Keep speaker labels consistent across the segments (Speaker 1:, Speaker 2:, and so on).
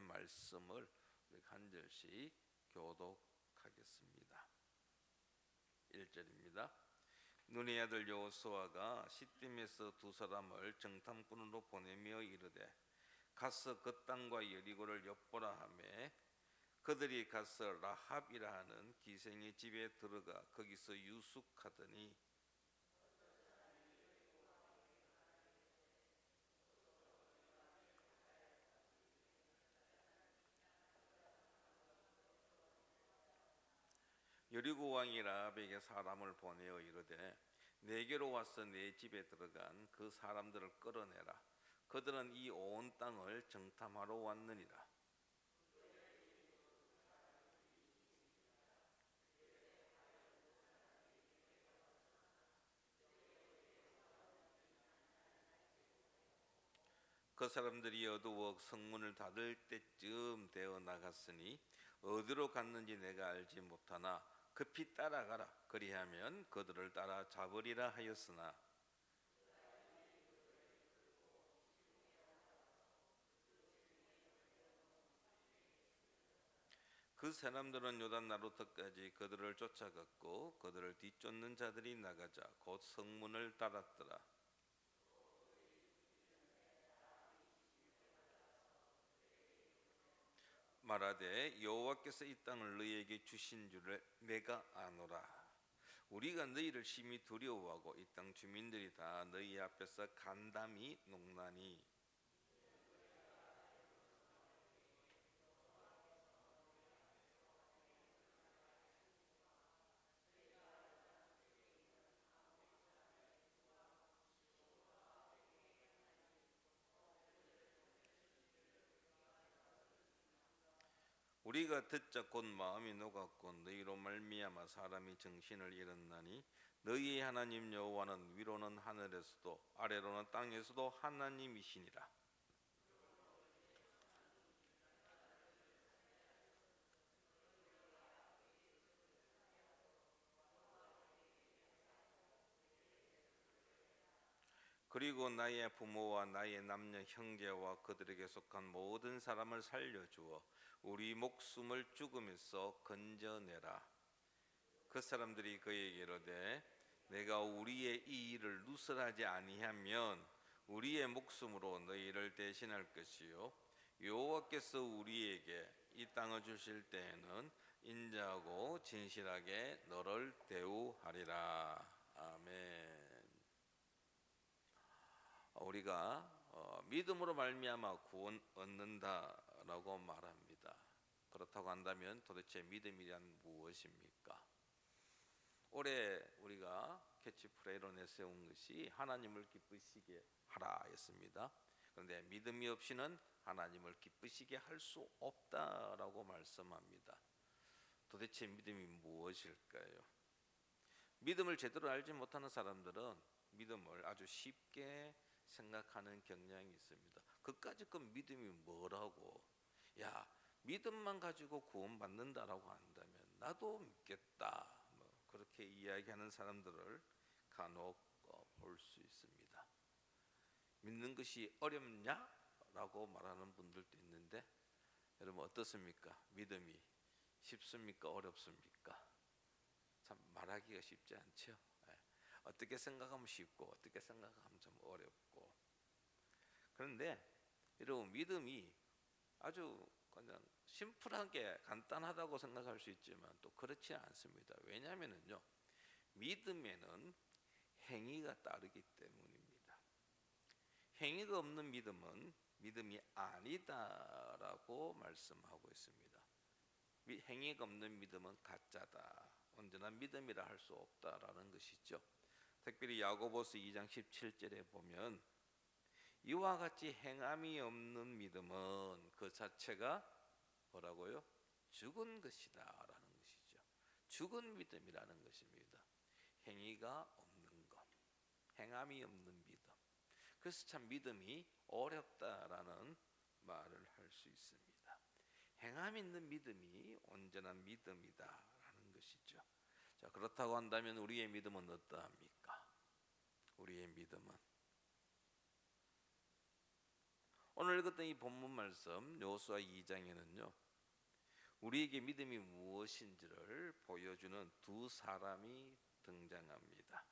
Speaker 1: 하나님의 말씀을 우리 한 절씩 교독하겠습니다. 1절입니다. 눈의 아들 여호수아가 시딤에서 두 사람을 정탐꾼으로 보내며 이르되 가서 그 땅과 여리고를 엿보라 하매 그들이 가서 라합이라 하는 기생의 집에 들어가 거기서 유숙하더니 여리고 왕이 라합에게 사람을 보내어 이르되 내게로 와서 내 집에 들어간 그 사람들을 끌어내라. 그들은 이 온 땅을 정탐하러 왔느니라. 그 사람들이 어두워 성문을 닫을 때쯤 되어 나갔으니 어디로 갔는지 내가 알지 못하나 급히 따라가라. 그리하면 그들을 따라 잡으리라 하였으나 그 사람들은 요단 나루터까지 그들을 쫓아갔고 그들을 뒤쫓는 자들이 나가자 곧 성문을 닫았더라. 말하되 여호와께서 이 땅을 너희에게 주신 줄을 내가 아노라. 우리가 너희를 심히 두려워하고 이 땅 주민들이 다 너희 앞에서 간담이 농나니 우리가 듣자 곧 마음이 녹았고 너희로 말미암아 사람이 정신을 잃었나니 너희의 하나님 여호와는 위로는 하늘에서도 아래로는 땅에서도 하나님이시니라. 그리고 나의 부모와 나의 남녀 형제와 그들에게 속한 모든 사람을 살려주어 우리 목숨을 죽음에서 건져내라. 그 사람들이 그에게 이르되 내가 우리의 이 일을 누설하지 아니하면 우리의 목숨으로 너희를 대신할 것이요 여호와께서 우리에게 이 땅을 주실 때에는 인자하고 진실하게 너를 대우하리라. 아멘. 우리가 믿음으로 말미암아 구원 얻는다라고 말합니다. 그렇다고 한다면 도대체 믿음이란 무엇입니까? 올해 우리가 캐치프레이로 내세운 것이 하나님을 기쁘시게 하라였습니다. 그런데 믿음이 없이는 하나님을 기쁘시게 할 수 없다라고 말씀합니다. 도대체 믿음이 무엇일까요? 믿음을 제대로 알지 못하는 사람들은 믿음을 아주 쉽게 생각하는 경향이 있습니다. 그까짓 그 믿음이 뭐라고? 야, 믿음만 가지고 구원받는다라고 한다면 나도 믿겠다. 그렇게 이야기하는 사람들을 간혹 볼 수 있습니다. 믿는 것이 어렵냐? 라고 말하는 분들도 있는데 여러분 어떻습니까? 믿음이 쉽습니까? 어렵습니까? 참 말하기가 쉽지 않죠. 어떻게 생각하면 쉽고 어떻게 생각하면 좀 어렵고. 그런데 여러분 믿음이 아주 그냥 심플하게 간단하다고 생각할 수 있지만 또 그렇지 않습니다. 왜냐하면요 믿음에는 행위가 따르기 때문입니다. 행위가 없는 믿음은 믿음이 아니다라고 말씀하고 있습니다. 행위가 없는 믿음은 가짜다. 온전한 믿음이라 할 수 없다라는 것이죠. 특별히 야고보서 2장 17절에 보면 이와 같이 행함이 없는 믿음은 그 자체가 뭐라고요? 죽은 것이다 라는 것이죠. 죽은 믿음이라는 것입니다. 행위가 없는 것, 행함이 없는 믿음. 그래서 참 믿음이 어렵다라는 말을 할 수 있습니다. 행함 있는 믿음이 온전한 믿음이다라는 것이죠. 자, 그렇다고 한다면 우리의 믿음은 어떠합니까? 우리의 믿음은 오늘 읽었던 이 본문 말씀 여호수아 2장에는요. 우리에게 믿음이 무엇인지를 보여주는 두 사람이 등장합니다.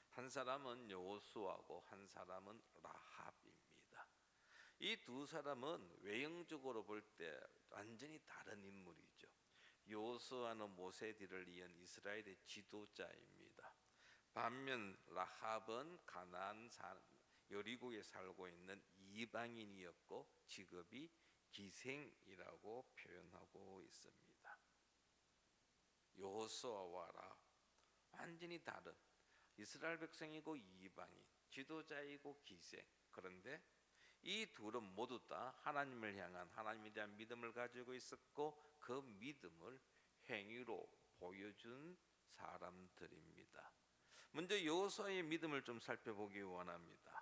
Speaker 1: 한 사람은 여호수아고 한 사람은 라합입니다. 이 두 사람은 외형적으로 볼 때 완전히 다른 인물이죠. 여호수아는 모세 뒤를 이은 이스라엘의 지도자입니다. 반면 라합은 가나안 여리고에 살고 있는 이방인이었고 직업이 기생이라고 표현하고 있습니다. 여호수아와 라합 완전히 다른 이스라엘 백성이고 이방인, 지도자이고 기생. 그런데 이 둘은 모두 다 하나님을 향한 하나님에 대한 믿음을 가지고 있었고 그 믿음을 행위로 보여준 사람들입니다. 먼저 여호수아의 믿음을 좀 살펴보기 원합니다.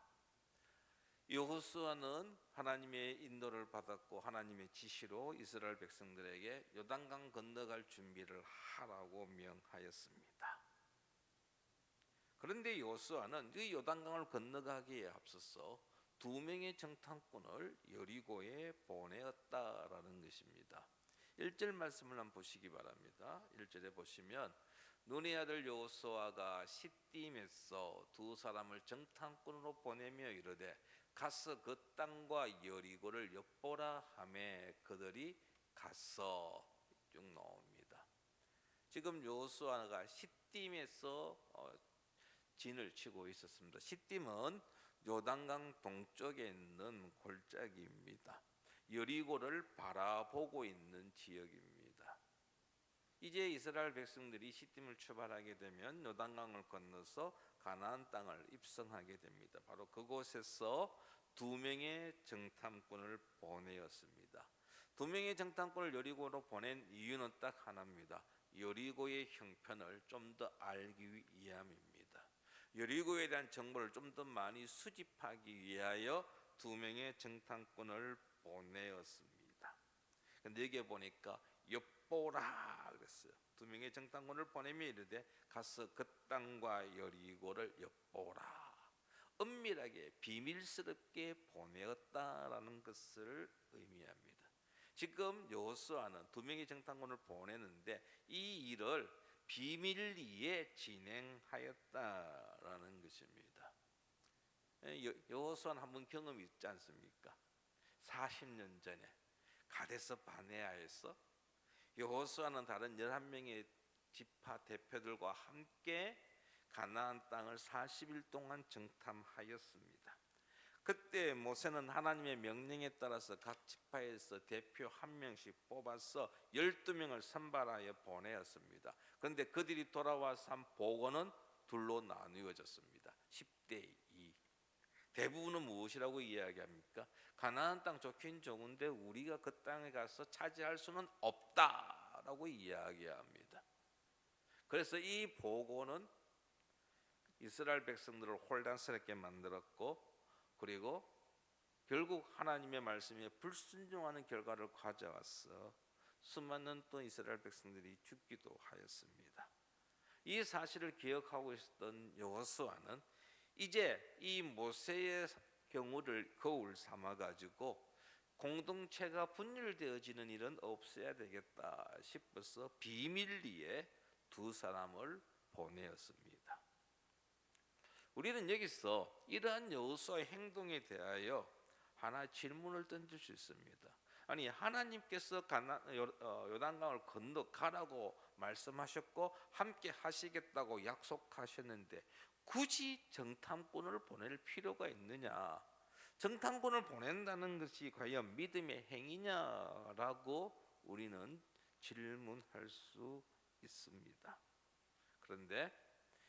Speaker 1: 여호수아는 하나님의 인도를 받았고 하나님의 지시로 이스라엘 백성들에게 요단강 건너갈 준비를 하라고 명하였습니다. 그런데 여호수아는 이 요단강을 건너가기에 앞서서 두 명의 정탐꾼을 여리고에 보내었다라는 것입니다. 1절 말씀을 한번 보시기 바랍니다. 1절에 보시면 눈의 아들 여호수아가 시딤에서 두 사람을 정탐꾼으로 보내며 이르되 가서 그 땅과 여리고를 엿보라 하매 그들이 가서 쭉 나옵니다. 지금 여호수아가 시딤에서 진을 치고 있었습니다. 시딤은 요단강 동쪽에 있는 골짜기입니다. 여리고를 바라보고 있는 지역입니다. 이제 이스라엘 백성들이 시딤을 출발하게 되면 요단강을 건너서 가나안 땅을 입성하게 됩니다. 바로 그곳에서 두 명의 정탐꾼을 보내었습니다. 두 명의 정탐꾼을 여리고로 보낸 이유는 딱 하나입니다. 여리고의 형편을 좀 더 알기 위함입니다. 여리고에 대한 정보를 좀 더 많이 수집하기 위하여 두 명의 정탐꾼을 보내었습니다. 근데 여기에 보니까 엿보라 그랬어요. 두 명의 정탐꾼을 보내며 이르되 가서 그 땅과 여리고를 엿보라. 은밀하게 비밀스럽게 보내었다라는 것을 의미합니다. 지금 여호수아는 두 명의 정탐꾼을 보내는데 이 일을 비밀리에 진행하였다라는 것입니다. 여호수아는 한번 경험이 있지 않습니까? 40년 전에 가데스 바네아에서 여호수아는 다른 11명의 지파 대표들과 함께 가나안 땅을 40일 동안 정탐하였습니다. 그때 모세는 하나님의 명령에 따라서 각 지파에서 대표 한 명씩 뽑아서 12명을 선발하여 보내었습니다. 그런데 그들이 돌아와서 한 보고는 둘로 나누어졌습니다. 10대 2. 대부분은 무엇이라고 이야기합니까? 가나안 땅 좋긴 좋은데 우리가 그 땅에 가서 차지할 수는 없다라고 이야기합니다. 그래서 이 보고는 이스라엘 백성들을 혼란스럽게 만들었고 그리고 결국 하나님의 말씀에 불순종하는 결과를 가져와서 수많은 또 이스라엘 백성들이 죽기도 하였습니다. 이 사실을 기억하고 있었던 여호수아는 이제 이 모세의 경우를 거울 삼아 가지고 공동체가 분열되어지는 일은 없어야 되겠다 싶어서 비밀리에 두 사람을 보내었습니다. 우리는 여기서 이러한 여호수아의 행동에 대하여 하나 질문을 던질 수 있습니다. 아니 하나님께서 요단강을 건너가라고 말씀하셨고 함께 하시겠다고 약속하셨는데 굳이 정탐꾼을 보낼 필요가 있느냐? 정탐꾼을 보낸다는 것이 과연 믿음의 행위냐라고 우리는 질문할 수 있습니다. 그런데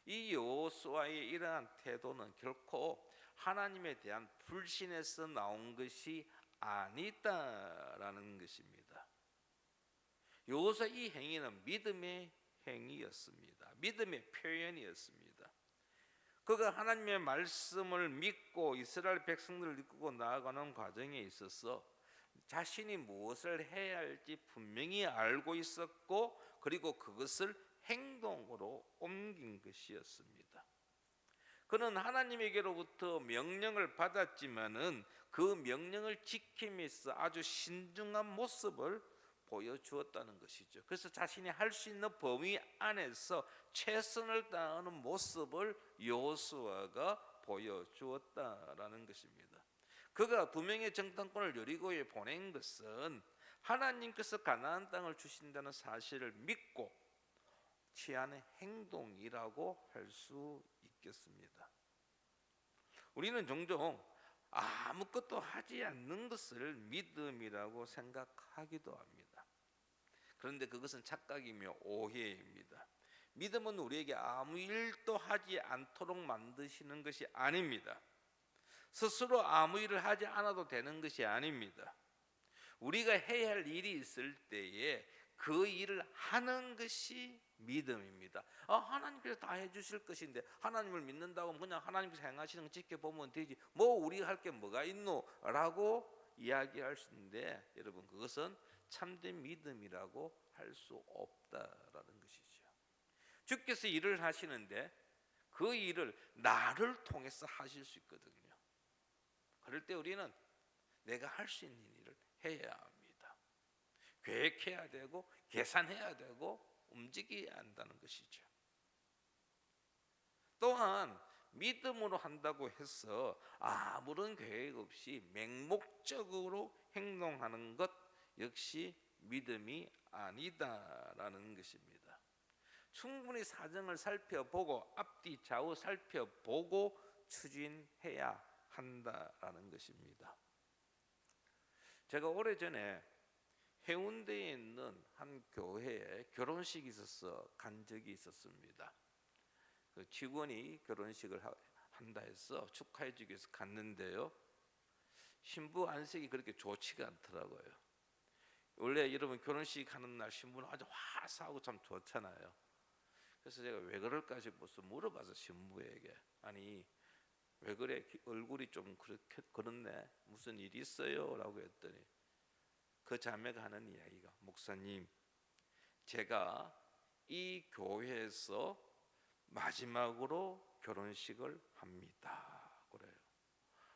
Speaker 1: 이 여호수아의 이러한 태도는 결코 하나님에 대한 불신에서 나온 것이 아니다라는 것입니다. 여호수아 이 행위는 믿음의 행위였습니다. 믿음의 표현이었습니다. 그가 하나님의 말씀을 믿고 이스라엘 백성들을 이끌고 나아가는 과정에 있어서 자신이 무엇을 해야 할지 분명히 알고 있었고 그리고 그것을 행동으로 옮긴 것이었습니다. 그는 하나님에게로부터 명령을 받았지만은 그 명령을 지킴으로써 아주 신중한 모습을 보여주었다는 것이죠. 그래서 자신이 할 수 있는 범위 안에서 최선을 다하는 모습을 여호수아가 보여주었다라는 것입니다. 그가 두 명의 정탐꾼을 여리고에 보낸 것은 하나님께서 가나안 땅을 주신다는 사실을 믿고 취하는 행동이라고 할 수 있겠습니다. 우리는 종종 아무것도 하지 않는 것을 믿음이라고 생각하기도 합니다. 그런데 그것은 착각이며 오해입니다. 믿음은 우리에게 아무 일도 하지 않도록 만드시는 것이 아닙니다. 스스로 아무 일을 하지 않아도 되는 것이 아닙니다. 우리가 해야 할 일이 있을 때에 그 일을 하는 것이 믿음입니다. 하나님께서 다 해주실 것인데 하나님을 믿는다고 그냥 하나님께서 행하시는 거 지켜보면 되지 뭐 우리가 할 게 뭐가 있노? 라고 이야기할 수 있는데 여러분 그것은 참된 믿음이라고 할 수 없다라는 것이죠. 주께서 일을 하시는데 그 일을 나를 통해서 하실 수 있거든요. 그럴 때 우리는 내가 할 수 있는 일을 해야 합니다. 계획해야 되고 계산해야 되고 움직여야 한다는 것이죠. 또한 믿음으로 한다고 해서 아무런 계획 없이 맹목적으로 행동하는 것 역시 믿음이 아니다라는 것입니다. 충분히 사정을 살펴보고 앞뒤 좌우 살펴보고 추진해야 한다라는 것입니다. 제가 오래전에 해운대에 있는 한 교회에 결혼식이 있어서 간 적이 있었습니다. 그 직원이 결혼식을 한다 해서 축하해 주기 위해서 갔는데요. 신부 안색이 그렇게 좋지가 않더라고요. 원래 여러분 결혼식 하는 날 신부는 아주 화사하고 참 좋잖아요. 그래서 제가 왜 그럴까 싶어서 물어봐서 신부에게 아니 왜 그래 얼굴이 좀 그렇게 그렇네 무슨 일이 있어요? 라고 했더니 그 자매가 하는 이야기가 목사님 제가 이 교회에서 마지막으로 결혼식을 합니다 그래요.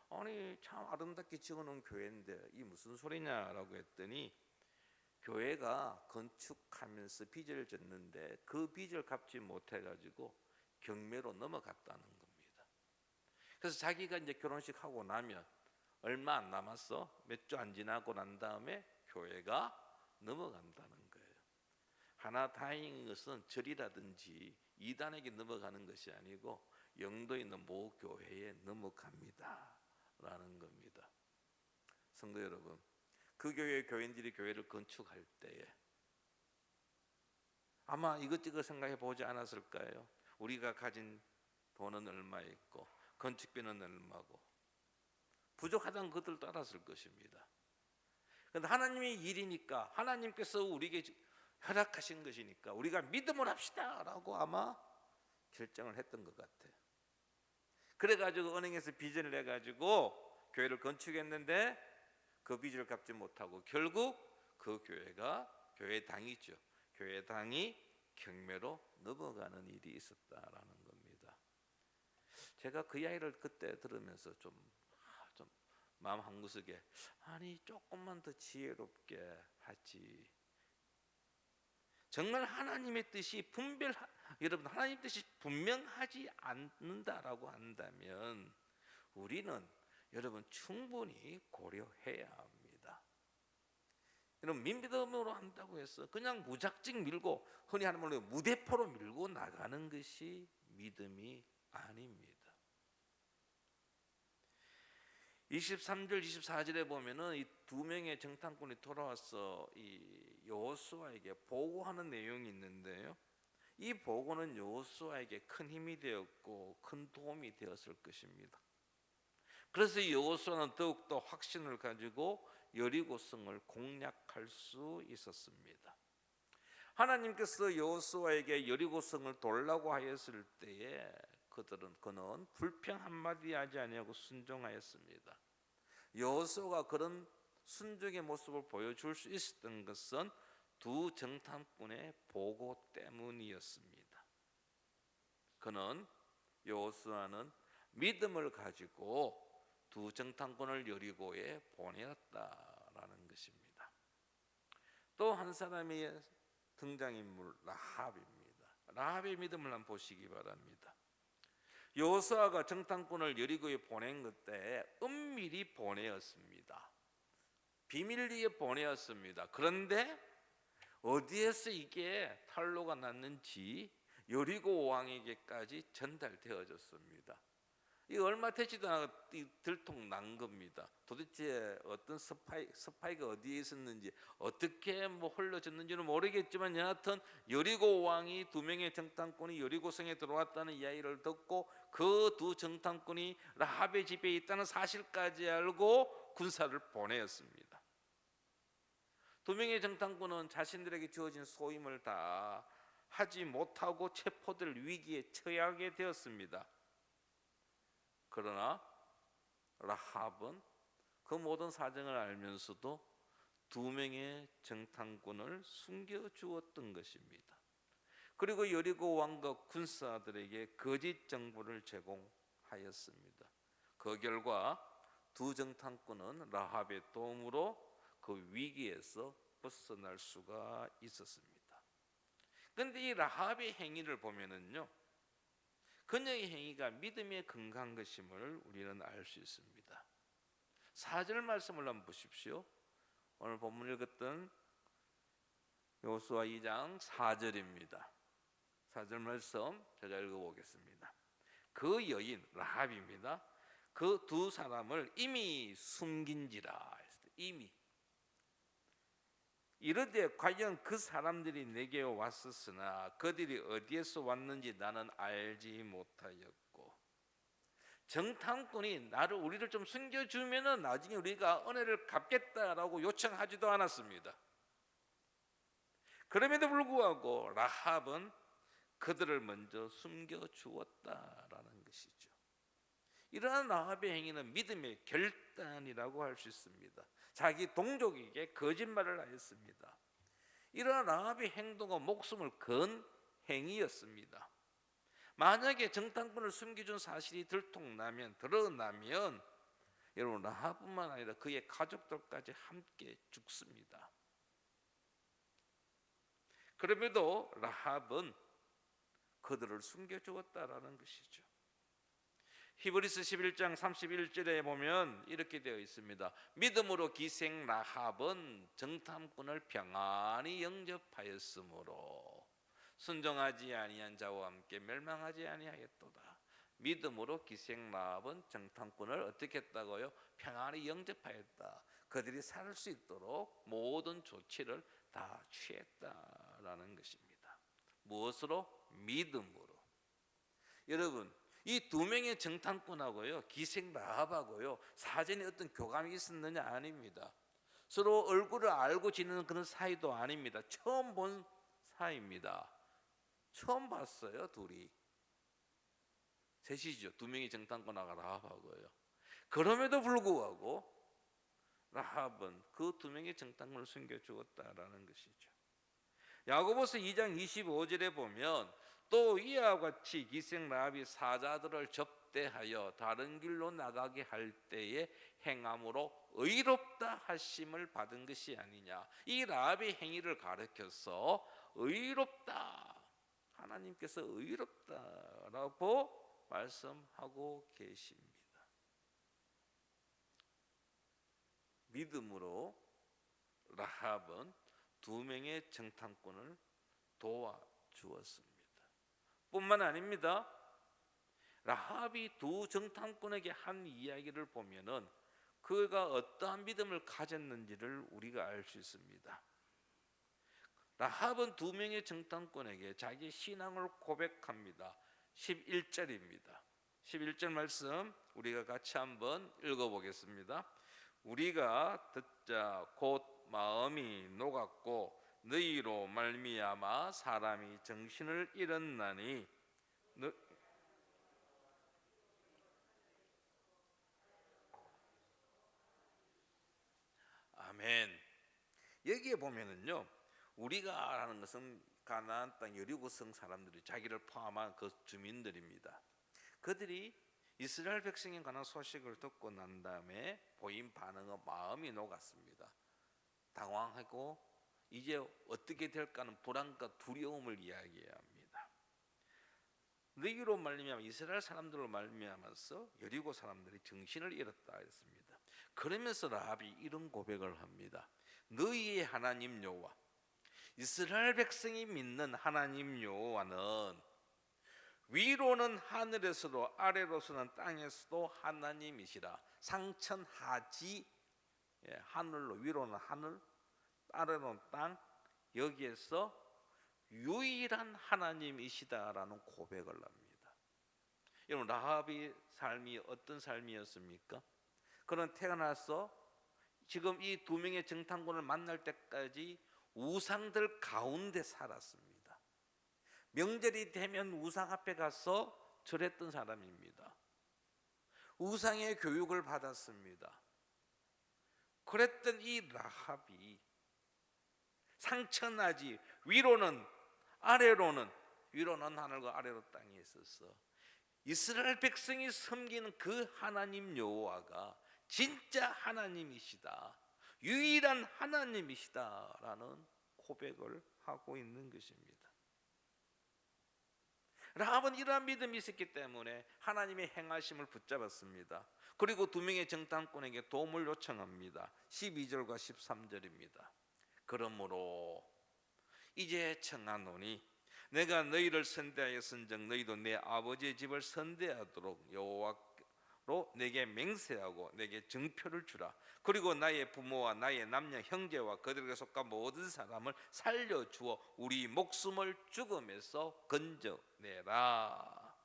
Speaker 1: 아니 참 아름답게 지어놓은 교회인데 이 무슨 소리냐라고 했더니 교회가 건축하면서 빚을 졌는데 그 빚을 갚지 못해가지고 경매로 넘어갔다는 겁니다. 그래서 자기가 이제 결혼식 하고 나면 얼마 안 남았어 몇 주 안 지나고 난 다음에 교회가 넘어간다는 거예요. 하나 다행인 것은 절이라든지 이단에게 넘어가는 것이 아니고 영도에 있는 모 교회에 넘어갑니다 라는 겁니다. 성도 여러분 그 교회의 교인들이 교회를 건축할 때에 아마 이것저것 생각해 보지 않았을까요? 우리가 가진 돈은 얼마 있고 건축비는 얼마고 부족하다는 것들도 알았을 것입니다. 그런데 하나님의 일이니까 하나님께서 우리에게 허락하신 것이니까 우리가 믿음을 합시다 라고 아마 결정을 했던 것 같아요. 그래가지고 은행에서 빚을 내가지고 교회를 건축했는데 그 빚을 갚지 못하고 결국 그 교회가 교회당이죠. 교회당이 경매로 넘어가는 일이 있었다라는 겁니다. 제가 그 이야기를 그때 들으면서 좀 마음 한구석에 아니 조금만 더 지혜롭게 하지. 정말 하나님의 뜻이 여러분 하나님 뜻이 분명하지 않는다라고 한다면 우리는 여러분 충분히 고려해야 합니다. 여러분 믿음으로 한다고 해서 그냥 무작정 밀고 흔히 하는 말로 무대포로 밀고 나가는 것이 믿음이 아닙니다. 23절 24절에 보면은 이 두 명의 정탐꾼이 돌아와서 이 여호수아에게 보고하는 내용이 있는데요. 이 보고는 여호수아에게 큰 힘이 되었고 큰 도움이 되었을 것입니다. 그래서 여호수아는 더욱더 확신을 가지고 여리고성을 공략할 수 있었습니다. 하나님께서 여호수아에게 여리고성을 돌라고 하였을 때에 그는 불평 한마디 하지 아니하고 순종하였습니다. 여호수아가 그런 순종의 모습을 보여줄 수 있었던 것은 두 정탐꾼의 보고 때문이었습니다. 여호수아는 믿음을 가지고 두 정탐꾼을 여리고에 보내었다라는 것입니다. 또 한 사람의 등장인물 라합입니다. 라합의 믿음을 한번 보시기 바랍니다. 여호수아가 정탐꾼을 여리고에 보낸 그때 은밀히 보내었습니다. 비밀리에 보내었습니다. 그런데 어디에서 이게 탄로가 났는지 여리고 왕에게까지 전달되어졌습니다. 이 얼마 되지도 않아 들통 난 겁니다. 도대체 어떤 스파이가 어디에 있었는지 어떻게 흘러졌는지는 모르겠지만 여하튼 여리고 왕이 두 명의 정탐꾼이 여리고성에 들어왔다는 이야기를 듣고 그 두 정탐꾼이 라합의 집에 있다는 사실까지 알고 군사를 보내었습니다. 두 명의 정탐꾼은 자신들에게 주어진 소임을 다 하지 못하고 체포될 위기에 처하게 되었습니다. 그러나 라합은 그 모든 사정을 알면서도 두 명의 정탐꾼을 숨겨주었던 것입니다. 그리고 여리고 왕과 군사들에게 거짓 정보를 제공하였습니다. 그 결과 두 정탐꾼은 라합의 도움으로 그 위기에서 벗어날 수가 있었습니다. 그런데 이 라합의 행위를 보면은요, 그녀의 행위가 믿음에 근거한 것임을 우리는 알 수 있습니다. 4절 말씀을 한번 보십시오. 오늘 본문 읽었던 여호수아 2장 4절입니다. 4절 말씀 제가 읽어보겠습니다. 그 여인 라합입니다. 그 두 사람을 이미 숨긴지라. 이미 이르되 과연 그 사람들이 내게 왔었으나 그들이 어디에서 왔는지 나는 알지 못하였고, 정탐꾼이 우리를 좀 숨겨주면은 나중에 우리가 은혜를 갚겠다라고 요청하지도 않았습니다. 그럼에도 불구하고 라합은 그들을 먼저 숨겨주었다라는 것이죠. 이러한 라합의 행위는 믿음의 결단이라고 할 수 있습니다. 자기 동족에게 거짓말을 하였습니다. 이러한 라합의 행동은 목숨을 건 행위였습니다. 만약에 정탐꾼을 숨겨준 사실이 드러나면 여러분 라합뿐만 아니라 그의 가족들까지 함께 죽습니다. 그럼에도 라합은 그들을 숨겨주었다라는 것이죠. 히브리서 11장 31절에 보면 이렇게 되어 있습니다. 믿음으로 기생 라합은 정탐꾼을 평안히 영접하였으므로 순종하지 아니한 자와 함께 멸망하지 아니하였도다. 믿음으로 기생 라합은 정탐꾼을 어떻게 했다고요? 평안히 영접하였다. 그들이 살 수 있도록 모든 조치를 다 취했다라는 것입니다. 무엇으로? 믿음으로. 여러분, 이 두 명의 정탐꾼하고요, 기생 라합하고요, 사전에 어떤 교감이 있었느냐? 아닙니다. 서로 얼굴을 알고 지내는 그런 사이도 아닙니다. 처음 본 사이입니다. 처음 봤어요, 둘이. 셋이죠. 두 명의 정탐꾼하고 라합하고요. 그럼에도 불구하고 라합은 그 두 명의 정탐꾼을 숨겨주었다라는 것이죠. 야고보서 2장 25절에 보면 또 이와 같이 기생 라합이 사자들을 접대하여 다른 길로 나가게 할 때에 행함으로 의롭다 하심을 받은 것이 아니냐. 이 라합의 행위를 가르쳐서 의롭다, 하나님께서 의롭다라고 말씀하고 계십니다. 믿음으로 라합은 두 명의 정탐꾼을 도와주었습니다. 뿐만 아닙니다. 라합이 두 정탐꾼에게 한 이야기를 보면은 그가 어떠한 믿음을 가졌는지를 우리가 알 수 있습니다. 라합은 두 명의 정탐꾼에게 자기 신앙을 고백합니다. 11절입니다. 11절 말씀 우리가 같이 한번 읽어보겠습니다. 우리가 듣자 곧 마음이 녹았고 너희로 말미암아 사람이 정신을 잃었나니 아멘. 여기에 보면은요, 우리가 하는 것은 가나안 땅 여리고성 사람들이 자기를 포함한 그 주민들입니다. 그들이 이스라엘 백성에 관한 소식을 듣고 난 다음에 보인 반응은 마음이 녹았습니다. 당황하고 이제 어떻게 될까는 불안과 두려움을 이야기합니다. 너희로 말미암아 이스라엘 사람들로 말미암아서 여리고 사람들이 정신을 잃었다 했습니다. 그러면서 라합이 이런 고백을 합니다. 너희의 하나님 여호와, 이스라엘 백성이 믿는 하나님 여호와는 위로는 하늘에서도 아래로서는 땅에서도 하나님이시라. 상천하지, 하늘로, 위로는 하늘, 아래로는 땅, 여기에서 유일한 하나님이시다라는 고백을 합니다. 여러분, 라합의 삶이 어떤 삶이었습니까? 그는 태어나서 지금 이 두 명의 정탐꾼을 만날 때까지 우상들 가운데 살았습니다. 명절이 되면 우상 앞에 가서 절했던 사람입니다. 우상의 교육을 받았습니다. 그랬던 이 라합이 상천하지, 위로는 아래로는, 위로는 하늘과 아래로 땅에 있어서 이스라엘 백성이 섬기는 그 하나님 여호와가 진짜 하나님이시다, 유일한 하나님이시다라는 고백을 하고 있는 것입니다. 라합은 이러한 믿음이 있었기 때문에 하나님의 행하심을 붙잡았습니다. 그리고 두 명의 정탐꾼에게 도움을 요청합니다. 12절과 13절입니다. 그러므로 이제 청하노니 내가 너희를 선대하였은즉 너희도 내 아버지의 집을 선대하도록 여호와로 내게 맹세하고 내게 증표를 주라. 그리고 나의 부모와 나의 남녀 형제와 그들에게 속한 모든 사람을 살려주어 우리 목숨을 죽음에서 건져내라.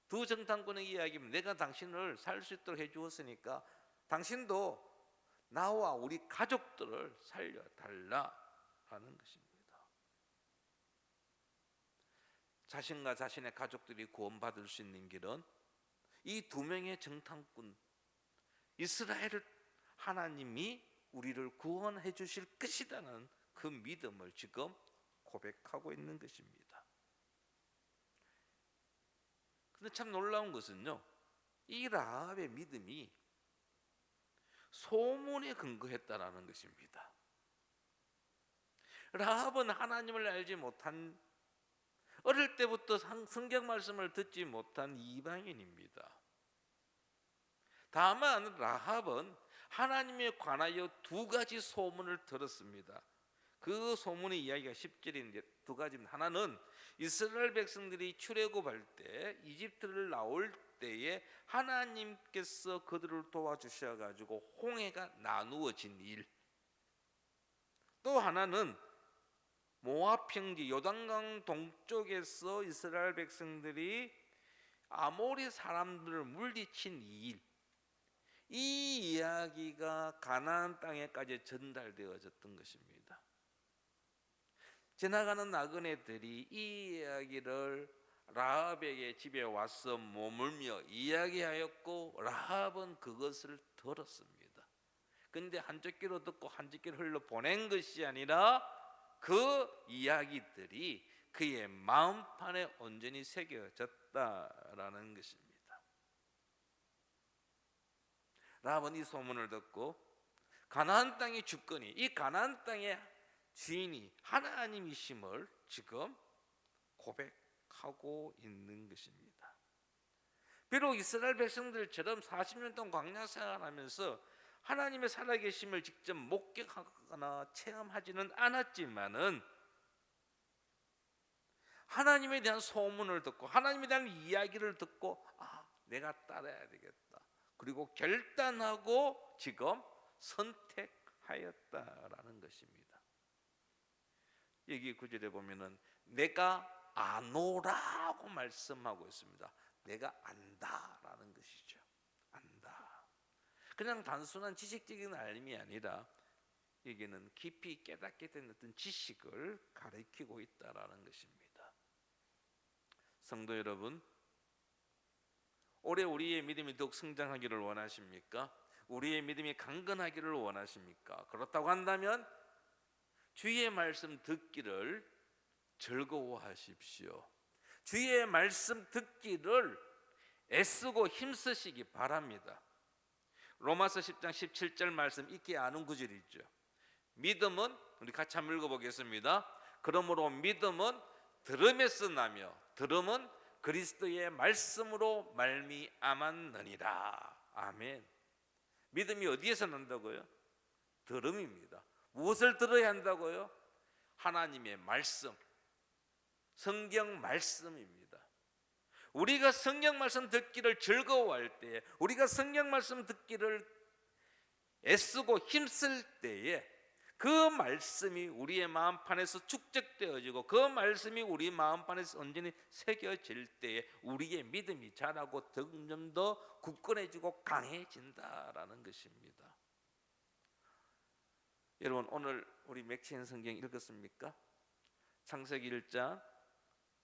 Speaker 1: 두 정탐꾼의 이야기는 내가 당신을 살 수 있도록 해주었으니까 당신도 나와 우리 가족들을 살려달라라는 것입니다. 자신과 자신의 가족들이 구원받을 수 있는 길은 이 두 명의 정탐꾼, 이스라엘 하나님이 우리를 구원해 주실 것이라는 그 믿음을 지금 고백하고 있는 것입니다. 그런데 참 놀라운 것은요, 이 라합의 믿음이 소문에 근거했다라는 것입니다. 라합은 하나님을 알지 못한, 어릴 때부터 성경 말씀을 듣지 못한 이방인입니다. 다만 라합은 하나님에 관하여 두 가지 소문을 들었습니다. 그 소문의 이야기가 10절인데 두 가지입니다. 하나는 이스라엘 백성들이 출애굽할 때 이집트를 나올 때에 하나님께서 그들을 도와주셔가지고 홍해가 나누어진 일. 또 하나는 모압 평지 요단강 동쪽에서 이스라엘 백성들이 아모리 사람들을 물리친 일. 이 이야기가 가나안 땅에까지 전달되어졌던 것입니다. 지나가는 나그네들이 이 이야기를 라합에게 집에 와서 머물며 이야기하였고 라합은 그것을 들었습니다. 그런데 한쪽 귀로 듣고 한쪽 귀로 흘러 보낸 것이 아니라 그 이야기들이 그의 마음판에 온전히 새겨졌다라는 것입니다. 라합은 이 소문을 듣고 가나안 땅의 주권이, 이 가나안 땅의 주인이 하나님이심을 지금 고백하고 있는 것입니다. 비록 이스라엘 백성들처럼 40년 동안 광야 생활하면서 하나님의 살아계심을 직접 목격하거나 체험하지는 않았지만은 하나님에 대한 소문을 듣고 하나님에 대한 이야기를 듣고 내가 따라야 되겠다. 그리고 결단하고 지금 선택하였다라는 것입니다. 여기 구절에 보면은 내가 아노라고 말씀하고 있습니다. 내가 안다라는 것이죠. 안다. 그냥 단순한 지식적인 알림이 아니라 여기는 깊이 깨닫게 된 어떤 지식을 가리키고 있다라는 것입니다. 성도 여러분, 올해 우리의 믿음이 더욱 성장하기를 원하십니까? 우리의 믿음이 강건하기를 원하십니까? 그렇다고 한다면 주의 말씀 듣기를 즐거워하십시오. 주의 말씀 듣기를 애쓰고 힘쓰시기 바랍니다. 로마서 10장 17절 말씀 익히 아는 구절이죠. 믿음은, 우리 같이 한번 읽어보겠습니다. 그러므로 믿음은 들음에서 나며 들음은 그리스도의 말씀으로 말미암았느니라. 아멘. 믿음이 어디에서 난다고요? 들음입니다. 무엇을 들어야 한다고요? 하나님의 말씀, 성경 말씀입니다. 우리가 성경 말씀 듣기를 즐거워할 때에, 우리가 성경 말씀 듣기를 애쓰고 힘쓸 때에 그 말씀이 우리의 마음판에서 축적되어지고 그 말씀이 우리 마음판에서 온전히 새겨질 때에 우리의 믿음이 자라고 점점 더 굳건해지고 강해진다라는 것입니다. 여러분, 오늘 우리 맥시인 성경 읽었습니까? 창세기 1장,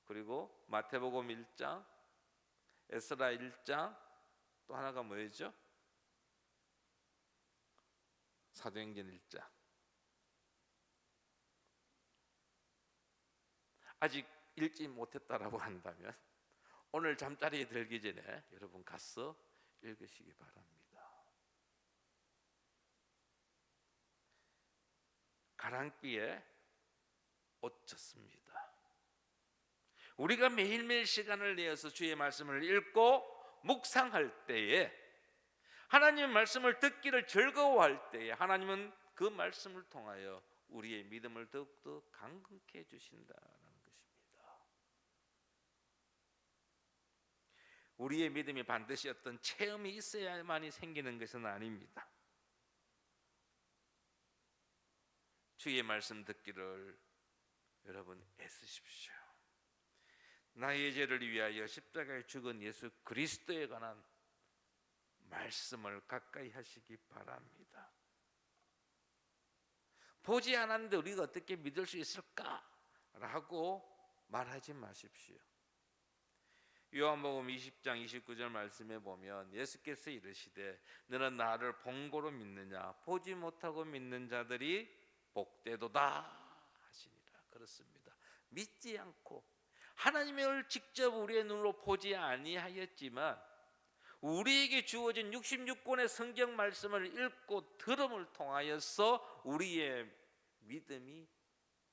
Speaker 1: 그리고 마태복음 1장, 에스라 1장, 또 하나가 뭐였죠? 사도행전 1장. 아직 읽지 못했다라고 한다면 오늘 잠자리에 들기 전에 여러분 가서 읽으시기 바랍니다. 가랑비에 옷 젖습니다. 우리가 매일매일 시간을 내어서 주의 말씀을 읽고 묵상할 때에, 하나님의 말씀을 듣기를 즐거워할 때에 하나님은 그 말씀을 통하여 우리의 믿음을 더욱더 강건케 해주신다는 것입니다. 우리의 믿음이 반드시 어떤 체험이 있어야만이 생기는 것은 아닙니다. 주의 말씀 듣기를 여러분 애쓰십시오. 나의 죄를 위하여 십자가에 죽은 예수 그리스도에 관한 말씀을 가까이 하시기 바랍니다. 보지 않았는데 우리가 어떻게 믿을 수 있을까라고 말하지 마십시오. 요한복음 20장 29절 말씀에 보면 예수께서 이르시되 너는 나를 본고로 믿느냐, 보지 못하고 믿는 자들이 복되도다 하시니라. 그렇습니다. 믿지 않고 하나님을 직접 우리의 눈으로 보지 아니하였지만 우리에게 주어진 66권의 성경 말씀을 읽고 들음을 통하여서 우리의 믿음이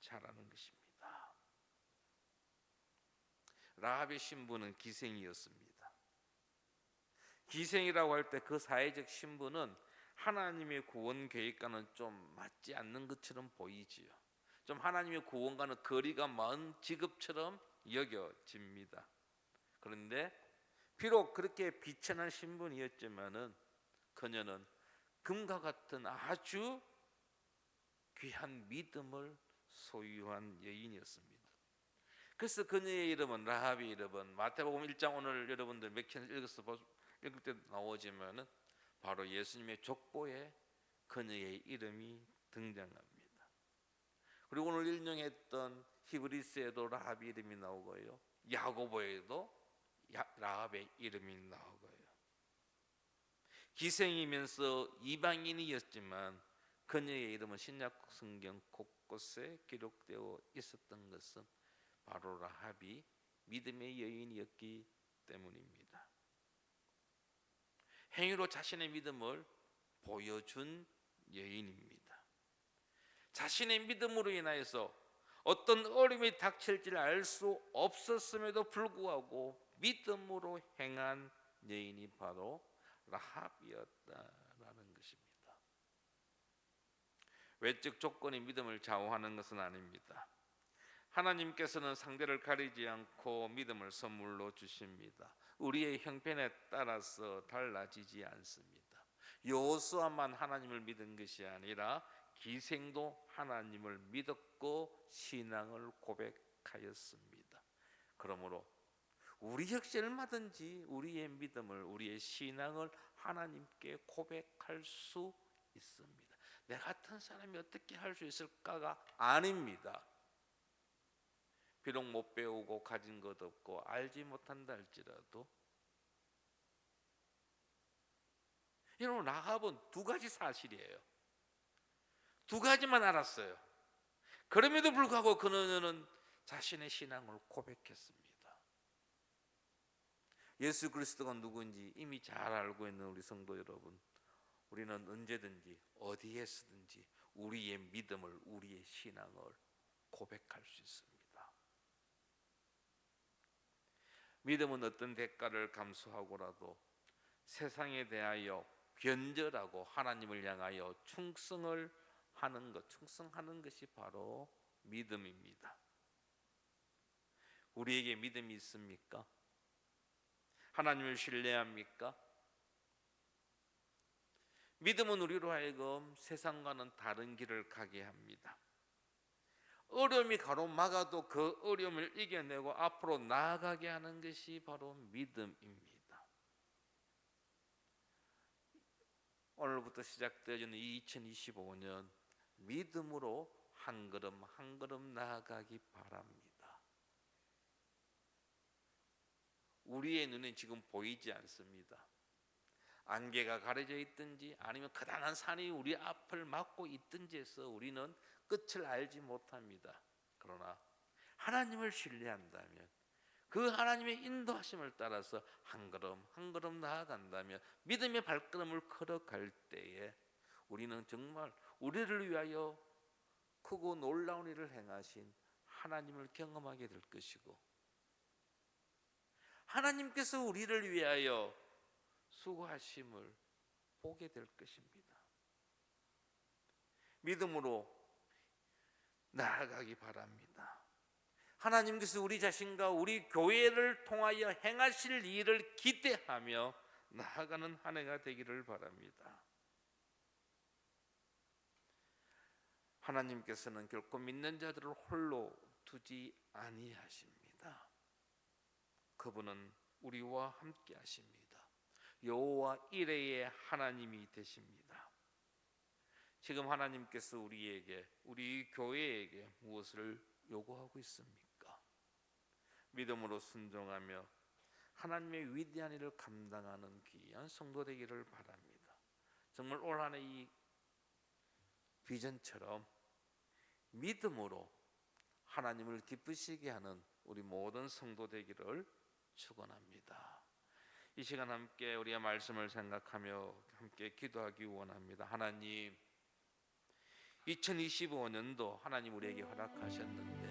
Speaker 1: 자라는 것입니다. 라합의 신부는 기생이었습니다. 기생이라고 할 때 그 사회적 신분은 하나님의 구원 계획과는 좀 맞지 않는 것처럼 보이지요. 좀 하나님의 구원과는 거리가 먼 직업처럼 여겨집니다. 그런데 비록 그렇게 비천한 신분이었지만은 그녀는 금과 같은 아주 귀한 믿음을 소유한 여인이었습니다. 그래서 그녀의 이름은, 라합의 이름은 마태복음 1장, 오늘 여러분들 몇 편 읽을 때 나오지만은 바로 예수님의 족보에 그녀의 이름이 등장합니다. 그리고 오늘 인용했던 히브리스에도 라합의 이름이 나오고요, 야고보에도 라합의 이름이 나오고요. 기생이면서 이방인이었지만 그녀의 이름은 신약 성경 곳곳에 기록되어 있었던 것은 바로 라합이 믿음의 여인이었기 때문입니다. 행위로 자신의 믿음을 보여준 여인입니다. 자신의 믿음으로 인하여서 어떤 어려움이 닥칠지를 알 수 없었음에도 불구하고 믿음으로 행한 여인이 바로 라합이었다라는 것입니다. 외적 조건이 믿음을 좌우하는 것은 아닙니다. 하나님께서는 상대를 가리지 않고 믿음을 선물로 주십니다. 우리의 형편에 따라서 달라지지 않습니다. 여호수아만 하나님을 믿은 것이 아니라 기생도 하나님을 믿었고 신앙을 고백하였습니다. 그러므로 우리 역시 얼마든지 우리의 믿음을, 우리의 신앙을 하나님께 고백할 수 있습니다. 내 같은 사람이 어떻게 할 수 있을까가 아닙니다. 비록 못 배우고 가진 것 없고 알지 못한다 할지라도, 여러분, 라합은 두 가지 사실이에요. 두 가지만 알았어요. 그럼에도 불구하고 그녀는 자신의 신앙을 고백했습니다. 예수 그리스도가 누구인지 이미 잘 알고 있는 우리 성도 여러분, 우리는 언제든지 어디에서든지 우리의 믿음을, 우리의 신앙을 고백할 수 있습니다. 믿음은 어떤 대가를 감수하고라도 세상에 대하여 변절하고 하나님을 향하여 충성을 하는 것, 충성하는 것이 바로 믿음입니다. 우리에게 믿음이 있습니까? 하나님을 신뢰합니까? 믿음은 우리로 하여금 세상과는 다른 길을 가게 합니다. 어려움이 가로막아도 그 어려움을 이겨내고 앞으로 나아가게 하는 것이 바로 믿음입니다. 오늘부터 시작되어지는 2025년, 믿음으로 한 걸음 한 걸음 나아가기 바랍니다. 우리의 눈에 지금 보이지 않습니다. 안개가 가려져 있든지 아니면 커다란 산이 우리 앞을 막고 있든지 해서 우리는 끝을 알지 못합니다. 그러나 하나님을 신뢰한다면, 그 하나님의 인도하심을 따라서 한 걸음 한 걸음 나아간다면, 믿음의 발걸음을 걸어갈 때에 우리는 정말 우리를 위하여 크고 놀라운 일을 행하신 하나님을 경험하게 될 것이고, 하나님께서 우리를 위하여 수고하심을 보게 될 것입니다. 믿음으로 나아가기 바랍니다. 하나님께서 우리 자신과 우리 교회를 통하여 행하실 일을 기대하며 나아가는 한 해가 되기를 바랍니다. 하나님께서는 결코 믿는 자들을 홀로 두지 아니하십니다. 그분은 우리와 함께 하십니다. 여호와 이레의 하나님이 되십니다. 지금 하나님께서 우리에게, 우리 교회에게 무엇을 요구하고 있습니까? 믿음으로 순종하며 하나님의 위대한 일을 감당하는 귀한 성도 되기를 바랍니다. 정말 올 한 해 이 비전처럼 믿음으로 하나님을 기쁘시게 하는 우리 모든 성도 되기를 축원합니다. 이 시간 함께 우리의 말씀을 생각하며 함께 기도하기 원합니다. 하나님, 2025년도 하나님 우리에게 허락하셨는데